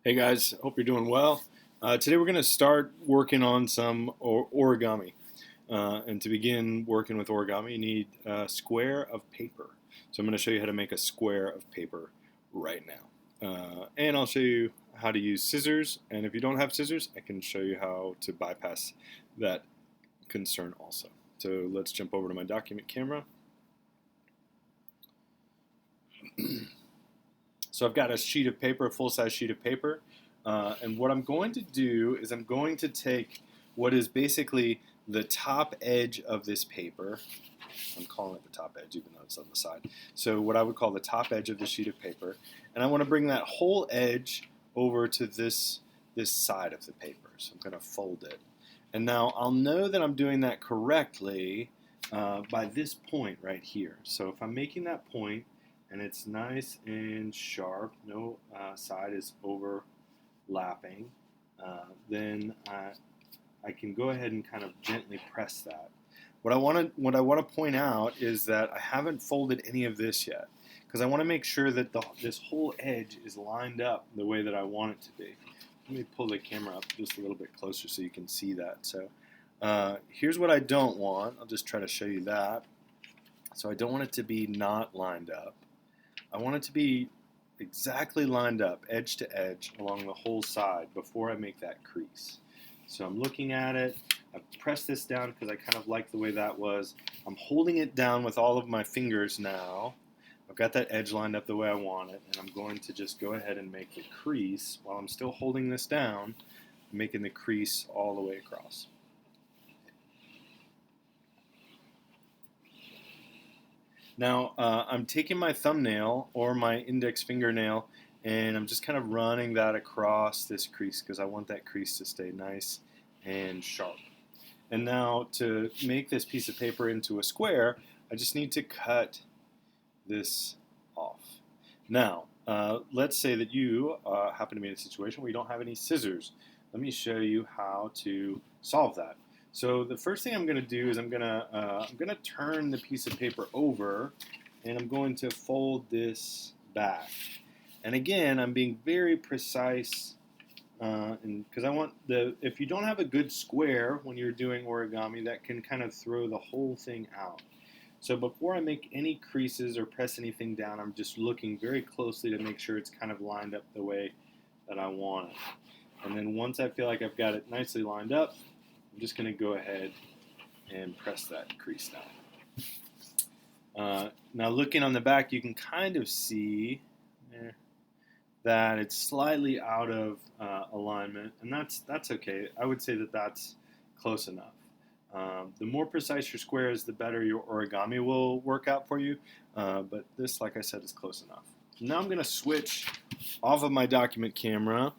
Hey guys, hope you're doing well. Today we're going to start working on some origami. And to begin working with origami, you need a square of paper. So I'm going to show you how to make a square of paper right now. And I'll show you how to use scissors. And if you don't have scissors, I can show you how to bypass that concern also. So let's jump over to my document camera. So I've got a sheet of paper, a full-size sheet of paper, and what I'm going to do is I'm going to take what is basically the top edge of this paper. I'm calling it the top edge even though it's on the side. So what I would call the top edge of the sheet of paper, and I want to bring that whole edge over to this side of the paper. So I'm going to fold it. And now I'll know that I'm doing that correctly by this point right here. So if I'm making that point, and it's nice and sharp, no side is overlapping, then I can go ahead and kind of gently press that. What I want to point out is that I haven't folded any of this yet, because I want to make sure that this whole edge is lined up the way that I want it to be. Let me pull the camera up just a little bit closer so you can see that. So here's what I don't want. I'll just try to show you that. So I don't want it to be not lined up. I want it to be exactly lined up, edge to edge, along the whole side before I make that crease. So I'm looking at it. I've pressed this down because I kind of like the way that was. I'm holding it down with all of my fingers now. I've got that edge lined up the way I want it, and I'm going to just go ahead and make the crease while I'm still holding this down, making the crease all the way across. Now, I'm taking my thumbnail or my index fingernail and I'm just kind of running that across this crease because I want that crease to stay nice and sharp. And now to make this piece of paper into a square, I just need to cut this off. Now, let's say that you happen to be in a situation where you don't have any scissors. Let me show you how to solve that. So the first thing I'm going to do is I'm going to turn the piece of paper over, and I'm going to fold this back. And again, I'm being very precise, because I want if you don't have a good square when you're doing origami, that can kind of throw the whole thing out. So before I make any creases or press anything down, I'm just looking very closely to make sure it's kind of lined up the way that I want it. And then once I feel like I've got it nicely lined up, I'm just going to go ahead and press that crease down. Now looking on the back, you can kind of see that it's slightly out of alignment, and that's okay. I would say that that's close enough. The more precise your square is, the better your origami will work out for you, but this, like I said, is close enough. Now I'm going to switch off of my document camera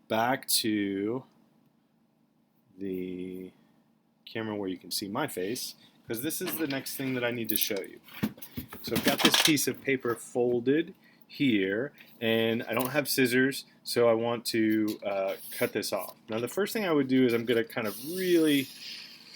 back to the camera where you can see my face, because this is the next thing that I need to show you. So I've got this piece of paper folded here, and I don't have scissors, so I want to cut this off. Now the first thing I would do is I'm going to kind of really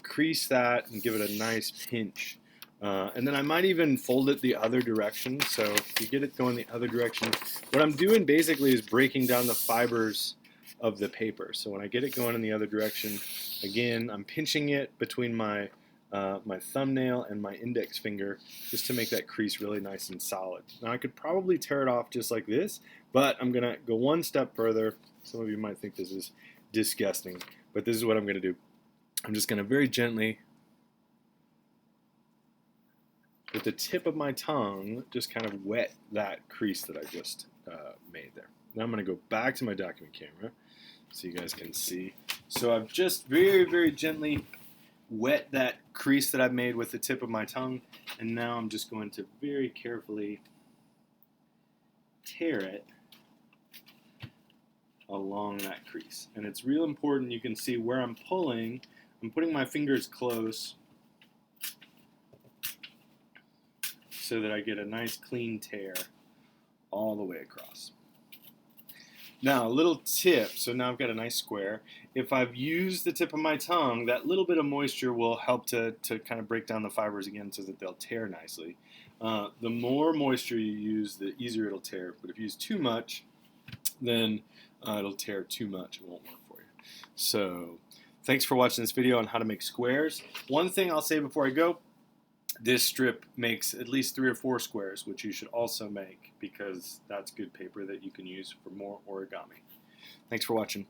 crease that and give it a nice pinch. And then I might even fold it the other direction, so if you get it going the other direction, what I'm doing basically is breaking down the fibers of the paper. So when I get it going in the other direction, again, I'm pinching it between my my thumbnail and my index finger just to make that crease really nice and solid. Now I could probably tear it off just like this, but I'm going to go one step further. Some of you might think this is disgusting, but this is what I'm going to do. I'm just going to very gently, with the tip of my tongue, just kind of wet that crease that I just made there. Now I'm going to go back to my document camera so you guys can see. So I've just very, very gently wet that crease that I've made with the tip of my tongue, and now I'm just going to very carefully tear it along that crease. And it's real important you can see where I'm pulling. I'm putting my fingers close so that I get a nice clean tear all the way across. Now, a little tip, so now I've got a nice square. If I've used the tip of my tongue, that little bit of moisture will help to kind of break down the fibers again so that they'll tear nicely. The more moisture you use, the easier it'll tear. But if you use too much, then It'll tear too much. It won't work for you. So thanks for watching this video on how to make squares. One thing I'll say before I go, this strip makes at least 3 or 4 squares, which you should also make because that's good paper that you can use for more origami. Thanks for watching.